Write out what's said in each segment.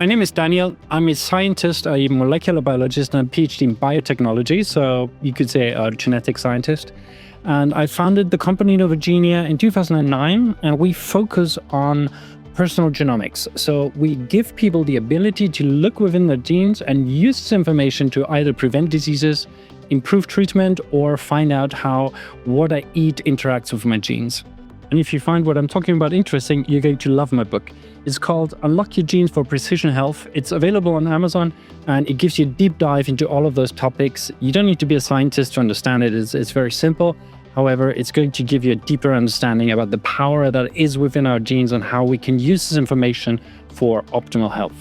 My name is Daniel. I'm a scientist, a molecular biologist, and a PhD in biotechnology. So you could say a genetic scientist. And I founded the company Novogenia in 2009, and we focus on personal genomics. So we give people the ability to look within their genes and use this information to either prevent diseases, improve treatment, or find out how what I eat interacts with my genes. And if you find what I'm talking about interesting, you're going to love my book. It's called Unlock Your Genes for Precision Health. It's available on Amazon, and it gives you a deep dive into all of those topics. You don't need to be a scientist to understand it. It's very simple. However, it's going to give you a deeper understanding about the power that is within our genes and how we can use this information for optimal health.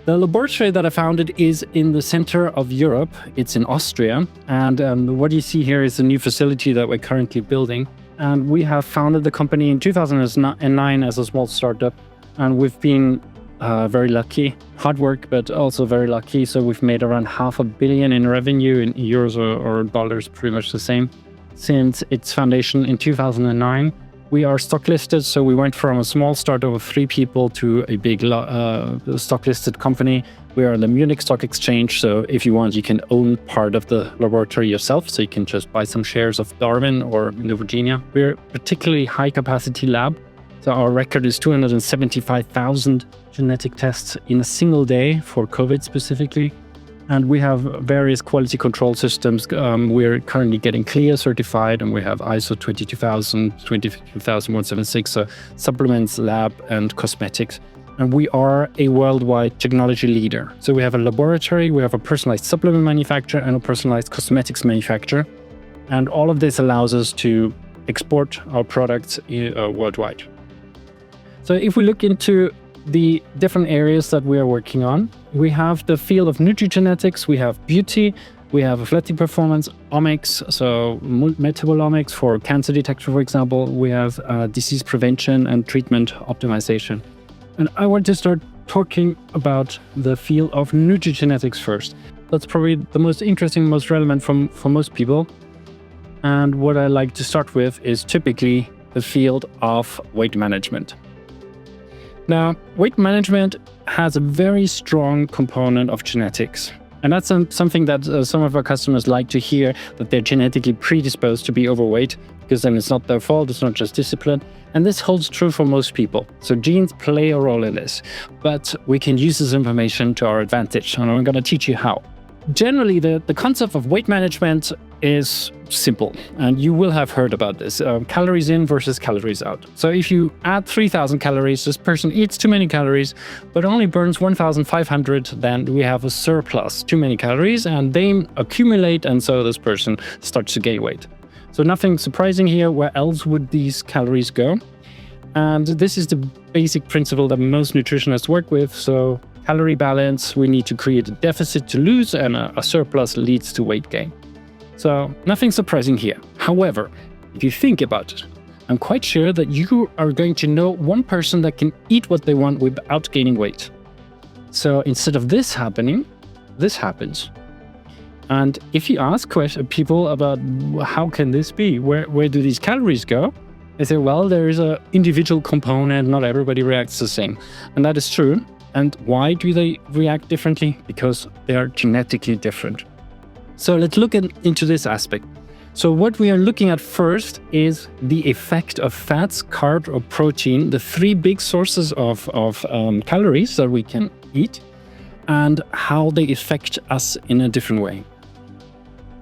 The laboratory that I founded is in the center of Europe. It's in Austria. And what you see here is a new facility that we're currently building. And we have founded the company in 2009 as a small startup. And we've been very lucky. Hard work, but also very lucky. So we've made around $500 million in revenue in euros or dollars, pretty much the same. Since its foundation in 2009, we are stock listed. So we went from a small startup of 3 people to a big stock listed company. We are on the Munich Stock Exchange. So if you want, you can own part of the laboratory yourself. So you can just buy some shares of Darwin or Novogenia. We're a particularly high capacity lab. So our record is 275,000 genetic tests in a single day for COVID specifically. And we have various quality control systems. We're currently getting CLIA certified, and we have ISO 22000, 22176, so supplements, lab, and cosmetics. And we are a worldwide technology leader. So we have a laboratory, we have a personalized supplement manufacturer, and a personalized cosmetics manufacturer. And all of this allows us to export our products worldwide. So if we look into the different areas that we are working on, we have the field of nutrigenetics, we have beauty, we have athletic performance, omics, so metabolomics for cancer detection, for example. We have disease prevention and treatment optimization. And I want to start talking about the field of nutrigenetics first. That's probably the most interesting, most relevant for most people. And what I like to start with is typically the field of weight management. Now, weight management has a very strong component of genetics. And that's something that some of our customers like to hear, that they're genetically predisposed to be overweight, because then it's not their fault, it's not just discipline. And this holds true for most people. So genes play a role in this, but we can use this information to our advantage. And I'm going to teach you how. Generally, the concept of weight management is simple, and you will have heard about this. Calories in versus calories out. So if you add 3,000 calories, this person eats too many calories, but only burns 1,500, then we have a surplus, too many calories, and they accumulate, and so this person starts to gain weight. So nothing surprising here. Where else would these calories go? And this is the basic principle that most nutritionists work with. So calorie balance, we need to create a deficit to lose, and a surplus leads to weight gain. So nothing surprising here. However, if you think about it, I'm quite sure that you are going to know one person that can eat what they want without gaining weight. So instead of this happening, this happens. And if you ask people about how can this be, where do these calories go? They say, well, there is an individual component, not everybody reacts the same. And that is true. And why do they react differently? Because they are genetically different. So let's look into this aspect. So what we are looking at first is the effect of fats, carbs, or protein, the 3 big sources of calories that we can eat, and how they affect us in a different way.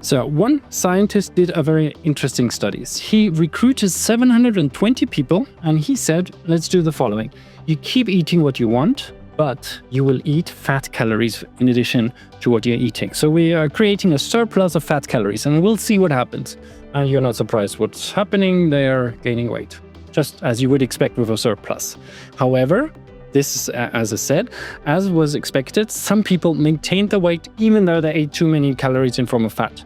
So one scientist did a very interesting study. He recruited 720 people, and he said, let's do the following. You keep eating what you want, but you will eat fat calories in addition to what you're eating. So we are creating a surplus of fat calories, and we'll see what happens. And you're not surprised what's happening. They are gaining weight, just as you would expect with a surplus. However, this is, as I said, as was expected, some people maintained the weight even though they ate too many calories in form of fat.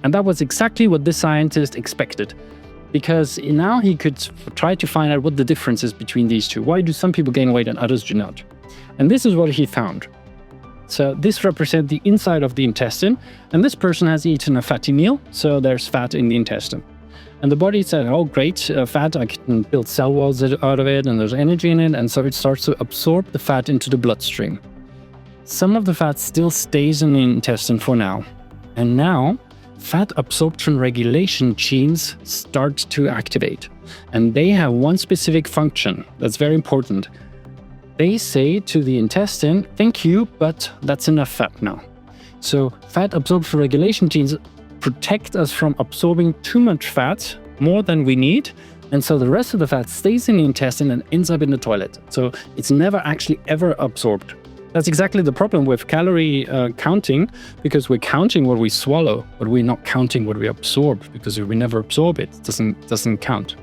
And that was exactly what this scientist expected, because now he could try to find out what the difference is between these two. Why do some people gain weight and others do not? And this is what he found. So this represents the inside of the intestine, and this person has eaten a fatty meal, so there's fat in the intestine. And the body said, oh, great, fat, I can build cell walls out of it, and there's energy in it. And so it starts to absorb the fat into the bloodstream. Some of the fat still stays in the intestine for now. And now, fat absorption regulation genes start to activate. And they have one specific function that's very important. They say to the intestine, thank you, but that's enough fat now. So fat absorption regulation genes protect us from absorbing too much fat, more than we need, and so the rest of the fat stays in the intestine and ends up in the toilet. So it's never actually ever absorbed. That's exactly the problem with calorie counting, because we're counting what we swallow, but we're not counting what we absorb, because if we never absorb it, it doesn't count.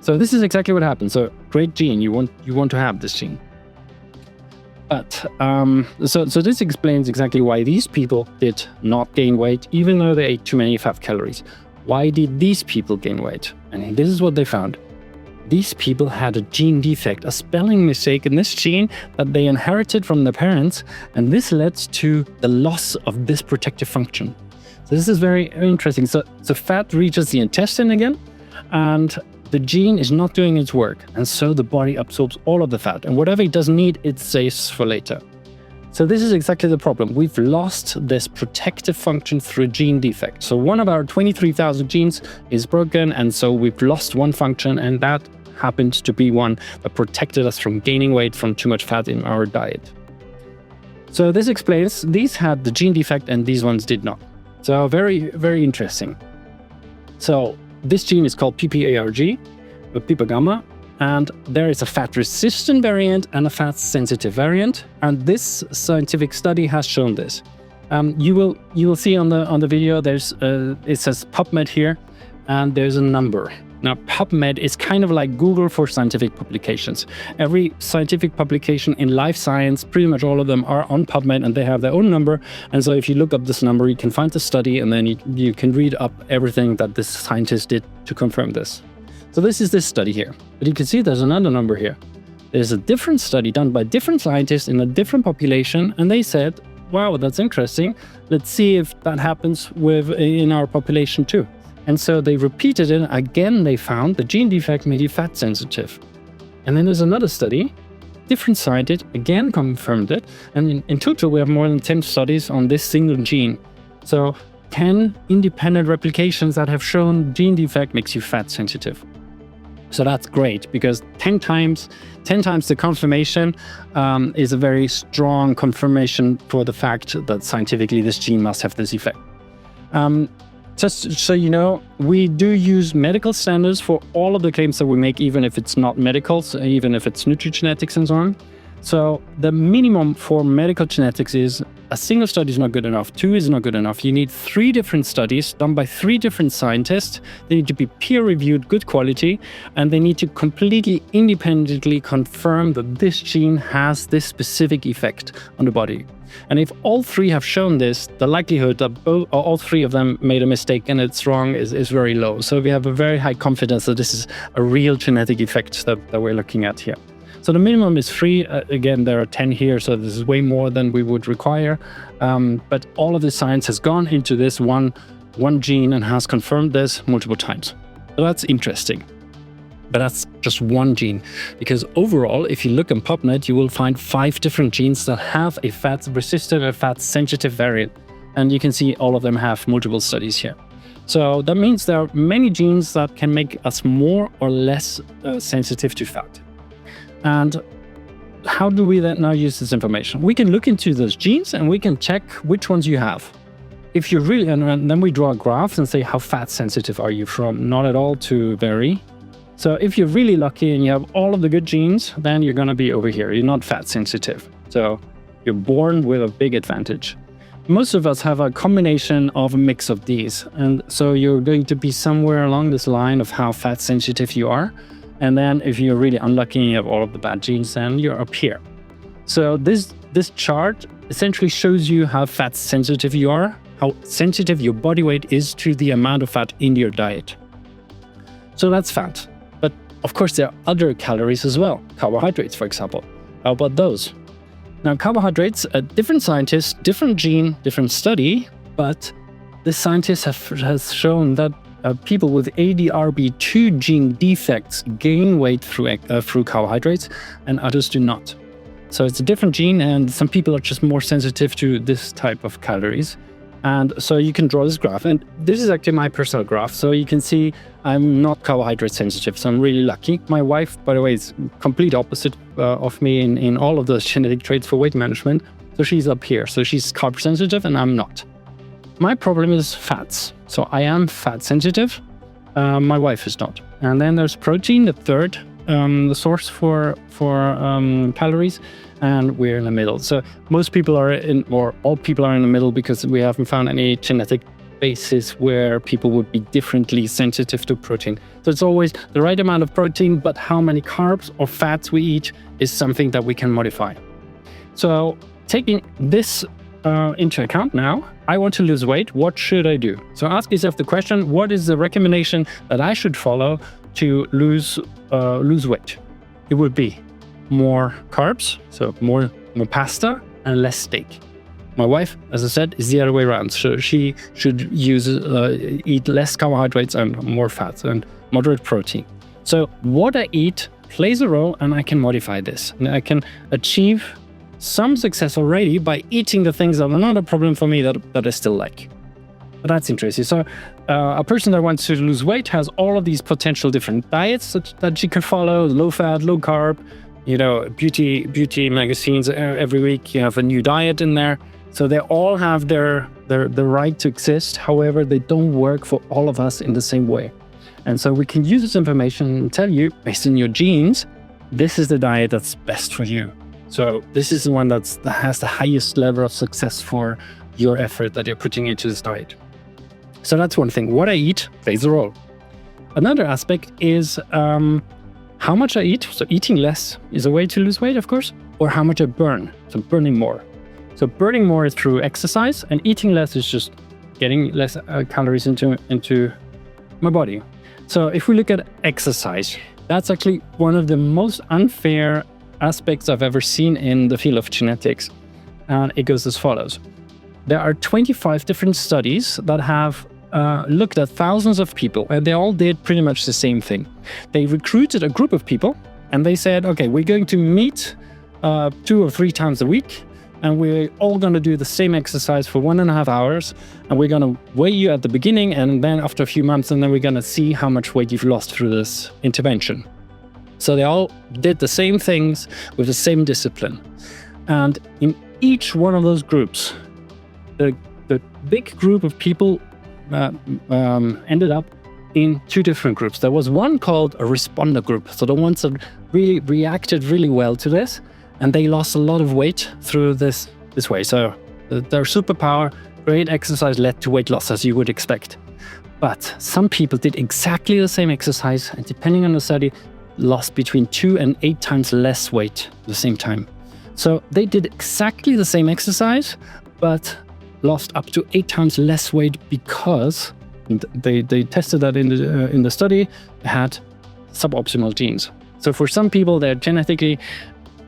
So this is exactly what happens. So great gene, you want to have this gene. But so this explains exactly why these people did not gain weight, even though they ate too many fat calories. Why did these people gain weight? And this is what they found. These people had a gene defect, a spelling mistake in this gene that they inherited from their parents, and this led to the loss of this protective function. So this is very interesting. So fat reaches the intestine again, and the gene is not doing its work, and so the body absorbs all of the fat, and whatever it doesn't need, it saves for later. So this is exactly the problem. We've lost this protective function through a gene defect. So one of our 23,000 genes is broken, and so we've lost one function, and that happened to be one that protected us from gaining weight from too much fat in our diet. So this explains these had the gene defect and these ones did not. So very, very interesting. So this gene is called PPARG, or PPA gamma, and there is a fat-resistant variant and a fat-sensitive variant. And this scientific study has shown this. You will see on the video there's it says PubMed here, and there's a number. Now, PubMed is kind of like Google for scientific publications. Every scientific publication in life science, pretty much all of them are on PubMed, and they have their own number. And so if you look up this number, you can find the study, and then you can read up everything that this scientist did to confirm this. So this is this study here. But you can see there's another number here. There's a different study done by different scientists in a different population, and they said, wow, that's interesting. Let's see if that happens in our population too. And so they repeated it. Again, they found the gene defect made you fat sensitive. And then there's another study, different scientist, again confirmed it. And in total, we have more than 10 studies on this single gene. So 10 independent replications that have shown gene defect makes you fat sensitive. So that's great, because 10 times the confirmation is a very strong confirmation for the fact that scientifically this gene must have this effect. Just so you know, we do use medical standards for all of the claims that we make, even if it's not medical, so even if it's nutrigenetics and so on. So the minimum for medical genetics is a single study is not good enough. 2 is not good enough. You need 3 different studies done by 3 different scientists. They need to be peer-reviewed, good quality, and they need to completely independently confirm that this gene has this specific effect on the body. And if all 3 have shown this, the likelihood that all 3 of them made a mistake and it's wrong is very low. So we have a very high confidence that this is a real genetic effect that we're looking at here. So the minimum is 3. Again, there are 10 here, so this is way more than we would require. But all of the science has gone into this one gene and has confirmed this multiple times. So that's interesting. But that's just one gene, because overall, if you look in PubMed, you will find 5 different genes that have a fat-resistant and fat-sensitive variant. And you can see all of them have multiple studies here. So that means there are many genes that can make us more or less sensitive to fat. And how do we then now use this information? We can look into those genes and we can check which ones you have. If you're really, and then we draw a graph and say how fat sensitive are you, from not at all to very. So if you're really lucky and you have all of the good genes, then you're going to be over here. You're not fat sensitive. So you're born with a big advantage. Most of us have a combination of a mix of these. And so you're going to be somewhere along this line of how fat sensitive you are. And then if you're really unlucky and you have all of the bad genes, then you're up here. So this chart essentially shows you how fat sensitive you are, how sensitive your body weight is to the amount of fat in your diet. So that's fat. But of course, there are other calories as well. Carbohydrates, for example. How about those? Now, carbohydrates, different scientists, different gene, different study, but the scientists has shown that people with ADRB2 gene defects gain weight through carbohydrates, and others do not. So it's a different gene, and some people are just more sensitive to this type of calories. And so you can draw this graph, and this is actually my personal graph. So you can see I'm not carbohydrate sensitive, so I'm really lucky. My wife, by the way, is complete opposite of me in all of those genetic traits for weight management. So she's up here. So she's carb sensitive, and I'm not. My problem is fats. So I am fat sensitive. My wife is not. And then there's protein, the third the source for calories, and we're in the middle. So most people are in, or all people are in the middle, because we haven't found any genetic basis where people would be differently sensitive to protein. So it's always the right amount of protein, but how many carbs or fats we eat is something that we can modify. So taking this into account now, I want to lose weight. What should I do? So ask yourself the question, what is the recommendation that I should follow to lose weight? It would be more carbs, so more pasta and less steak. My wife, as I said, is the other way around. So she should eat less carbohydrates and more fats and moderate protein. So what I eat plays a role, and I can modify this. And I can achieve some success already by eating the things that are not a problem for me that I still like. But that's interesting. So a person that wants to lose weight has all of these potential different diets that you can follow: low fat, low carb, beauty magazines. Every week you have a new diet in there. So they all have their right to exist. However, they don't work for all of us in the same way. And so we can use this information and tell you, based on your genes, this is the diet that's best for you. So this is the one that has the highest level of success for your effort that you're putting into this diet. So that's one thing. What I eat plays a role. Another aspect is how much I eat. So eating less is a way to lose weight, of course, or how much I burn. So burning more. So burning more is through exercise, and eating less is just getting less calories into my body. So if we look at exercise, that's actually one of the most unfair aspects I've ever seen in the field of genetics. And it goes as follows. There are 25 different studies that have looked at thousands of people, and they all did pretty much the same thing. They recruited a group of people, and they said, okay, we're going to meet 2 or 3 times a week, and we're all going to do the same exercise for 1.5 hours, and we're going to weigh you at the beginning, and then after a few months, and then we're going to see how much weight you've lost through this intervention. So they all did the same things with the same discipline. And in each one of those groups, the big group of people ended up in 2 different groups. There was one called a responder group. So the ones that really reacted really well to this, and they lost a lot of weight through this way. So their superpower, great exercise, led to weight loss, as you would expect. But some people did exactly the same exercise, and depending on the study, lost between 2 and 8 times less weight at the same time. So they did exactly the same exercise, but lost up to 8 times less weight because they tested that in the study, had suboptimal genes. So for some people, they're genetically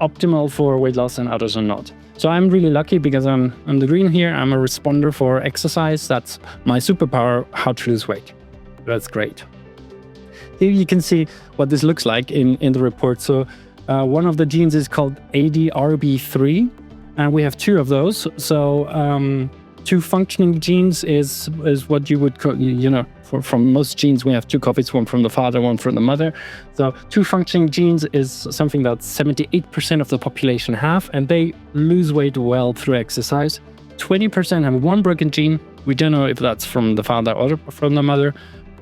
optimal for weight loss and others are not. So I'm really lucky because I'm the green here. I'm a responder for exercise. That's my superpower, how to lose weight. That's great. Here you can see what this looks like in the report. So one of the genes is called ADRB3, and we have 2 of those. So 2 functioning genes is what you would call, from most genes we have 2 copies, one from the father, one from the mother. So 2 functioning genes is something that 78% of the population have, and they lose weight well through exercise. 20% have 1 broken gene. We don't know if that's from the father or from the mother,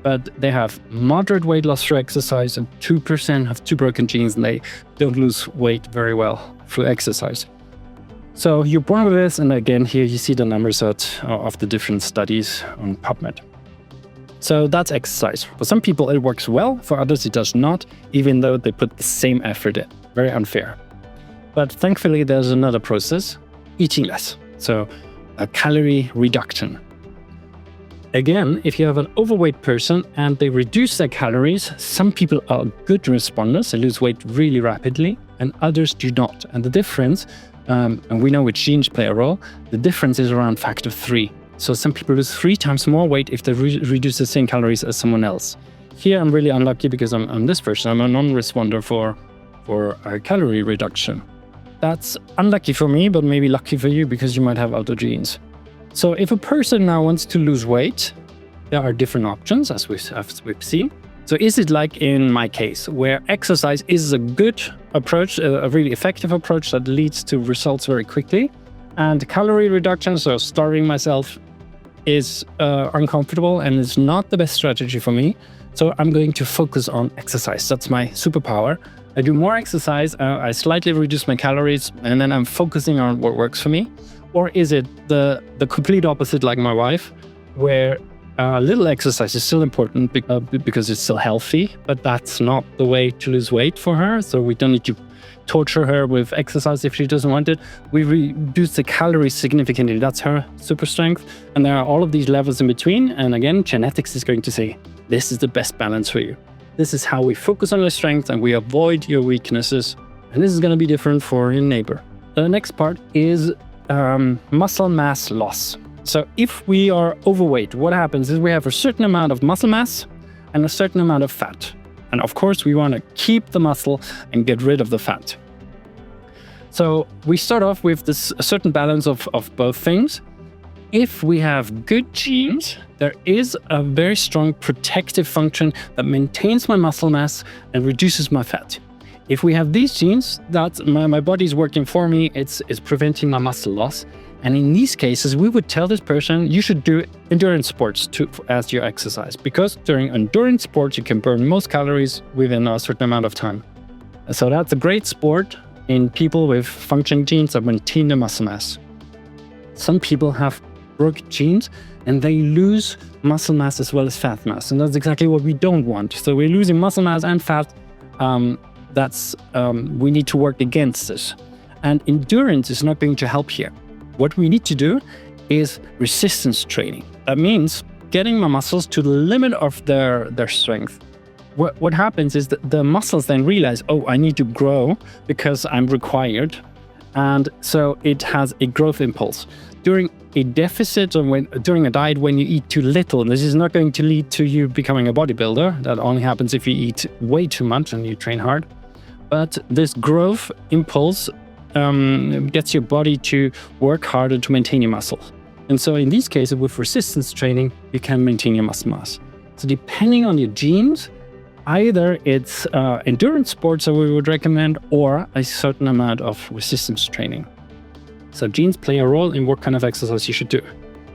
but they have moderate weight loss through exercise, and 2% have 2 broken genes, and they don't lose weight very well through exercise. So you're born with this, and again, here you see the numbers of the different studies on PubMed. So that's exercise. For some people it works well, for others it does not, even though they put the same effort in. Very unfair. But thankfully there's another process, eating less. So a calorie reduction. Again, if you have an overweight person and they reduce their calories, some people are good responders, they lose weight really rapidly, and others do not. And the difference, and we know which genes play a role, the difference is around factor 3. So some people lose 3 times more weight if they reduce the same calories as someone else. Here I'm really unlucky because I'm this person. I'm a non-responder for calorie reduction. That's unlucky for me, but maybe lucky for you because you might have autogenes. So if a person now wants to lose weight, there are different options as we've seen. So is it like in my case, where exercise is a good approach, a really effective approach that leads to results very quickly, and calorie reduction, so starving myself, is uncomfortable and is not the best strategy for me. So I'm going to focus on exercise. That's my superpower. I do more exercise, I slightly reduce my calories, and then I'm focusing on what works for me. Or is it the complete opposite, like my wife, where little exercise is still important because it's still healthy, but that's not the way to lose weight for her. So we don't need to torture her with exercise if she doesn't want it. We reduce the calories significantly. That's her super strength. And there are all of these levels in between. And again, genetics is going to say, this is the best balance for you. This is how we focus on your strengths and we avoid your weaknesses. And this is going to be different for your neighbor. The next part is muscle mass loss. So if we are overweight, what happens is we have a certain amount of muscle mass and a certain amount of fat. And of course, we want to keep the muscle and get rid of the fat. So we start off with a certain balance of both things. If we have good genes, there is a very strong protective function that maintains my muscle mass and reduces my fat. If we have these genes, that's my body's working for me, it's preventing my muscle loss. And in these cases, we would tell this person, you should do endurance sports as your exercise, because during endurance sports, you can burn most calories within a certain amount of time. So that's a great sport in people with functioning genes that maintain the muscle mass. Some people have broken genes and they lose muscle mass as well as fat mass. And that's exactly what we don't want. So we're losing muscle mass and fat. We need to work against this. And endurance is not going to help here. What we need to do is resistance training. That means getting my muscles to the limit of their strength. What happens is that the muscles then realize, oh, I need to grow because I'm required. And so it has a growth impulse. During a deficit or during a diet when you eat too little, this is not going to lead to you becoming a bodybuilder. That only happens if you eat way too much and you train hard. But this growth impulse gets your body to work harder to maintain your muscles. And so in these cases, with resistance training, you can maintain your muscle mass. So depending on your genes, either it's endurance sports that we would recommend or a certain amount of resistance training. So genes play a role in what kind of exercise you should do.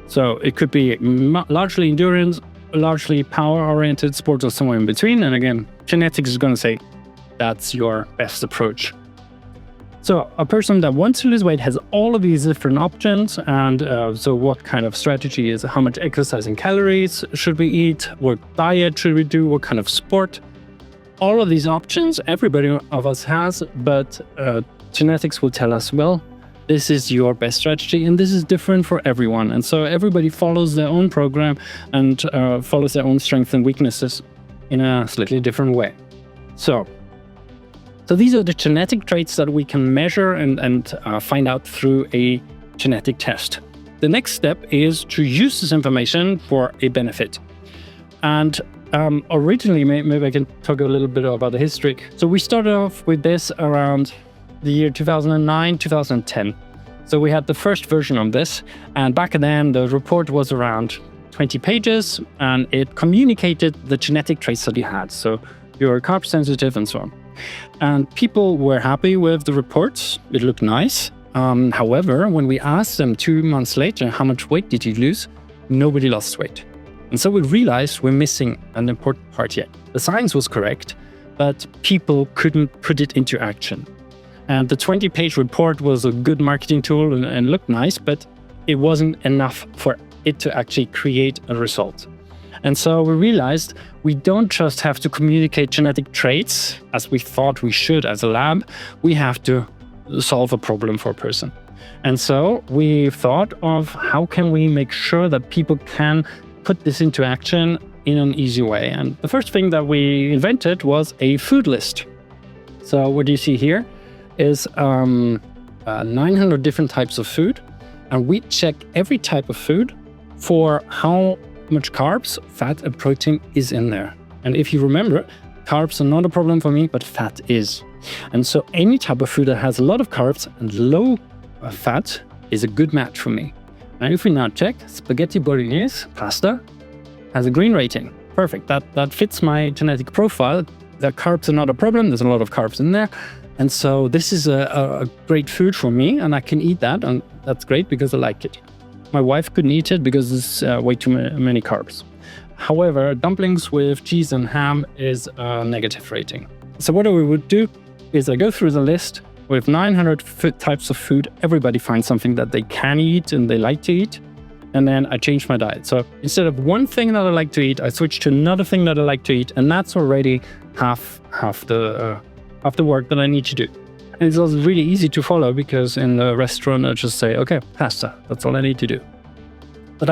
So it could be largely endurance, largely power-oriented sports, or somewhere in between. And again, genetics is going to say that's your best approach. So a person that wants to lose weight has all of these different options. And so what kind of strategy is, how much exercise and calories should we eat? What diet should we do? What kind of sport? All of these options, everybody of us has, but genetics will tell us, well, this is your best strategy and this is different for everyone. And so everybody follows their own program and follows their own strengths and weaknesses in a slightly different way. So these are the genetic traits that we can measure and find out through a genetic test. The next step is to use this information for a benefit. And originally, maybe I can talk a little bit about the history. So we started off with this around the year 2009, 2010. So we had the first version of this. And back then, the report was around 20 pages, and it communicated the genetic traits that you had. So you're carb sensitive and so on. And people were happy with the reports. It looked nice. However, when we asked them 2 months later, how much weight did you lose? Nobody lost weight. And so we realized we're missing an important part here. The science was correct, but people couldn't put it into action. And the 20-page report was a good marketing tool and looked nice, but it wasn't enough for it to actually create a result. And so we realized we don't just have to communicate genetic traits as we thought we should as a lab. We have to solve a problem for a person. And so we thought of how can we make sure that people can put this into action in an easy way. And the first thing that we invented was a food list. So what you see here is 900 different types of food. And we check every type of food for how much carbs, fat, and protein is in there. And if you remember, carbs are not a problem for me, but fat is. And so any type of food that has a lot of carbs and low fat is a good match for me. And if we now check, spaghetti bolognese pasta has a green rating. Perfect. That fits my genetic profile. The carbs are not a problem. There's a lot of carbs in there. And so this is a great food for me, and I can eat that. And that's great because I like it. My wife couldn't eat it because it's way too many carbs. However, dumplings with cheese and ham is a negative rating. So what we would do is I go through the list with 900 types of food. Everybody finds something that they can eat and they like to eat. And then I change my diet. So instead of one thing that I like to eat, I switch to another thing that I like to eat. And that's already half the work that I need to do. And it's also really easy to follow because in the restaurant, I just say, okay, pasta, that's all I need to do. But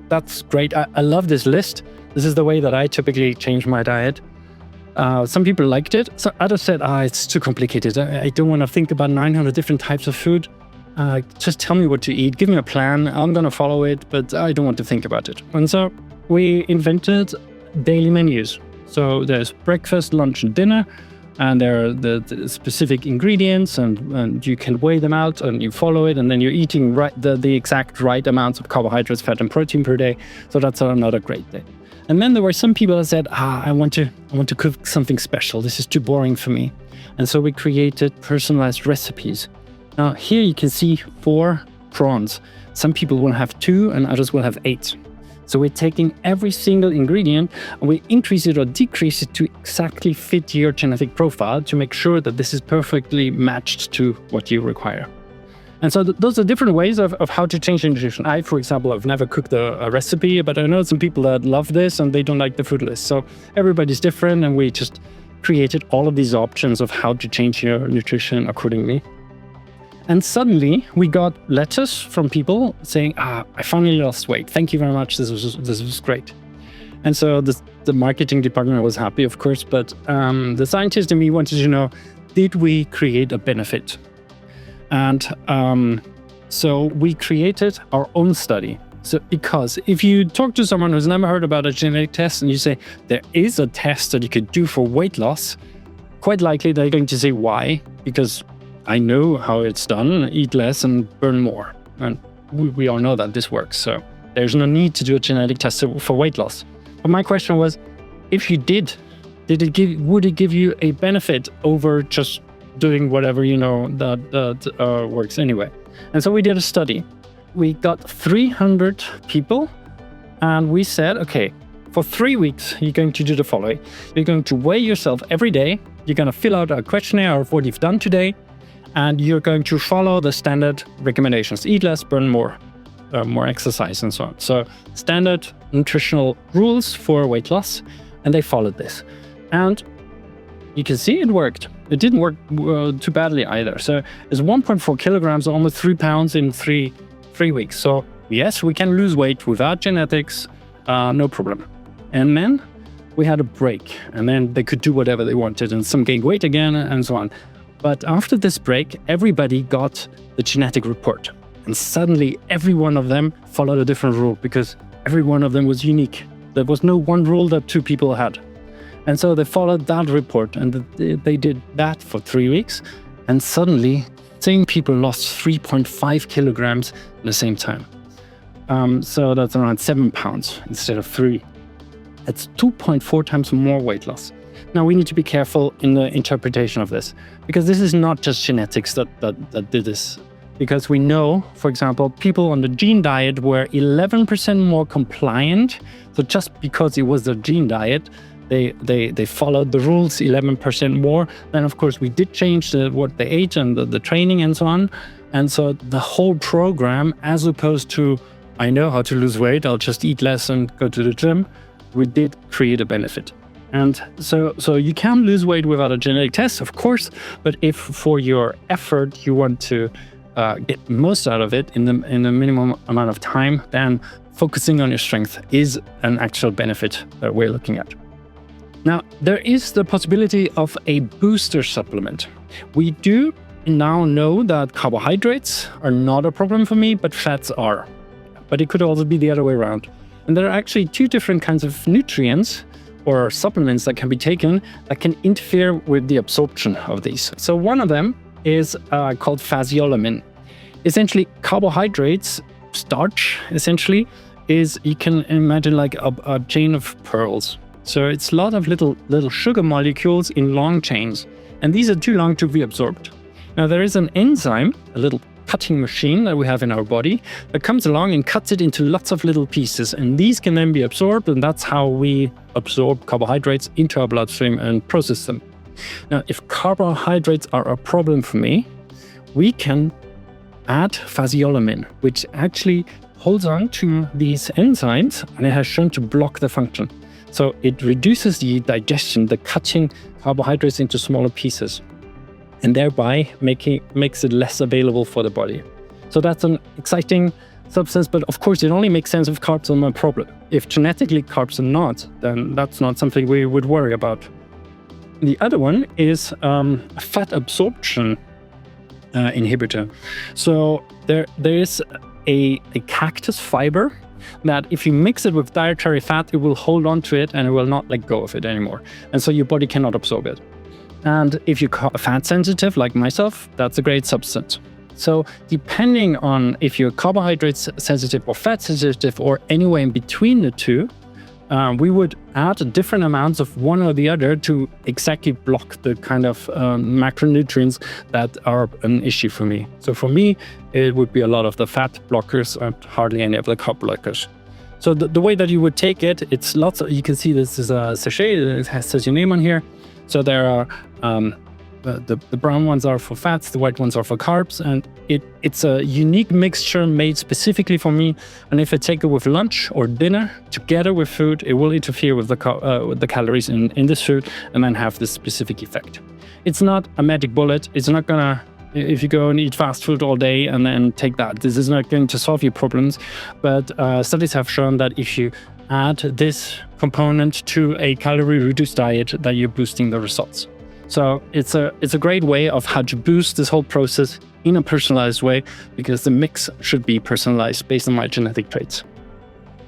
that's great. I love this list. This is the way that I typically change my diet. Some people liked it. So others said, it's too complicated. I don't want to think about 900 different types of food. Just tell me what to eat. Give me a plan. I'm going to follow it, but I don't want to think about it. And so we invented daily menus. So there's breakfast, lunch, and dinner. And there are the specific ingredients, and you can weigh them out, and you follow it, and then you're eating the exact right amounts of carbohydrates, fat, and protein per day. So that's another great day. And then there were some people that said, I want to cook something special. This is too boring for me. And so we created personalized recipes. Now here you can see 4 prawns. Some people will have 2, and others will have 8. So we're taking every single ingredient and we increase it or decrease it to exactly fit your genetic profile to make sure that this is perfectly matched to what you require. And so those are different ways of how to change nutrition. I, for example, have never cooked a recipe, but I know some people that love this and they don't like the food list. So everybody's different, and we just created all of these options of how to change your nutrition accordingly. And suddenly we got letters from people saying, I finally lost weight. Thank you very much. This was great. And so the marketing department was happy, of course, but the scientist in me wanted to know, did we create a benefit? And so we created our own study. So because if you talk to someone who's never heard about a genetic test and you say, there is a test that you could do for weight loss, quite likely they're going to say, why? Because I know how it's done, eat less and burn more. And we all know that this works. So there's no need to do a genetic test for weight loss. But my question was, if you would it give you a benefit over just doing whatever that works anyway? And so we did a study. We got 300 people and we said, okay, for 3 weeks, you're going to do the following. You're going to weigh yourself every day. You're going to fill out a questionnaire of what you've done today. And you're going to follow the standard recommendations. Eat less, burn more, more exercise and so on. So standard nutritional rules for weight loss. And they followed this. And you can see it worked. It didn't work too badly either. So it's 1.4 kilograms, almost 3 pounds in three weeks. So yes, we can lose weight without genetics, no problem. And then we had a break. And then they could do whatever they wanted. And some gained weight again and so on. But after this break, everybody got the genetic report. And suddenly, every one of them followed a different rule because every one of them was unique. There was no one rule that 2 people had. And so they followed that report, and they did that for 3 weeks. And suddenly, same people lost 3.5 kilograms at the same time. So that's around 7 pounds instead of 3. That's 2.4 times more weight loss. Now, we need to be careful in the interpretation of this, because this is not just genetics that did this. Because we know, for example, people on the gene diet were 11% more compliant. So just because it was the gene diet, they followed the rules 11% more. Then, of course, we did change what they ate and the training and so on. And so the whole program, as opposed to, I know how to lose weight, I'll just eat less and go to the gym, we did create a benefit. And so you can lose weight without a genetic test, of course, but if for your effort you want to get most out of it in the minimum amount of time, then focusing on your strength is an actual benefit that we're looking at. Now, there is the possibility of a booster supplement. We do now know that carbohydrates are not a problem for me, but fats are. but it could also be the other way around. And there are actually two different kinds of nutrients or supplements that can be taken that can interfere with the absorption of these. So one of them is called phaseolamin. Essentially, carbohydrates, starch, essentially, is, you can imagine like a chain of pearls. So it's a lot of little sugar molecules in long chains, and these are too long to be absorbed. Now there is an enzyme, a little cutting machine that we have in our body that comes along and cuts it into lots of little pieces, and these can then be absorbed, and that's how we absorb carbohydrates into our bloodstream and process them. Now, if carbohydrates are a problem for me, we can add phaseolamin, which actually holds on to these enzymes, and it has shown to block the function. So it reduces the digestion, the cutting carbohydrates into smaller pieces, and thereby makes it less available for the body. So that's an exciting substance, but of course it only makes sense if carbs are my problem. If genetically carbs are not, then that's not something we would worry about. The other one is a fat absorption inhibitor. So there is a cactus fiber that if you mix it with dietary fat, it will hold on to it and it will not let go of it anymore. And so your body cannot absorb it. And if you're fat sensitive like myself, that's a great substance. So depending on if you're carbohydrate sensitive or fat sensitive or anywhere in between the two, we would add different amounts of one or the other to exactly block the kind of macronutrients that are an issue for me. So for me, it would be a lot of the fat blockers and hardly any of the carb blockers. So the way that you would take it, it's lots of, you can see this is a sachet, it says your name on here. So there are, the brown ones are for fats, the white ones are for carbs, and it's a unique mixture made specifically for me. And if I take it with lunch or dinner together with food, it will interfere with the calories in this food and then have this specific effect. It's not a magic bullet. It's not gonna, if you go and eat fast food all day and then take that, this is not going to solve your problems. But studies have shown that if you add this component to a calorie-reduced diet, that you're boosting the results. So it's a great way of how to boost this whole process in a personalized way, because the mix should be personalized based on my genetic traits.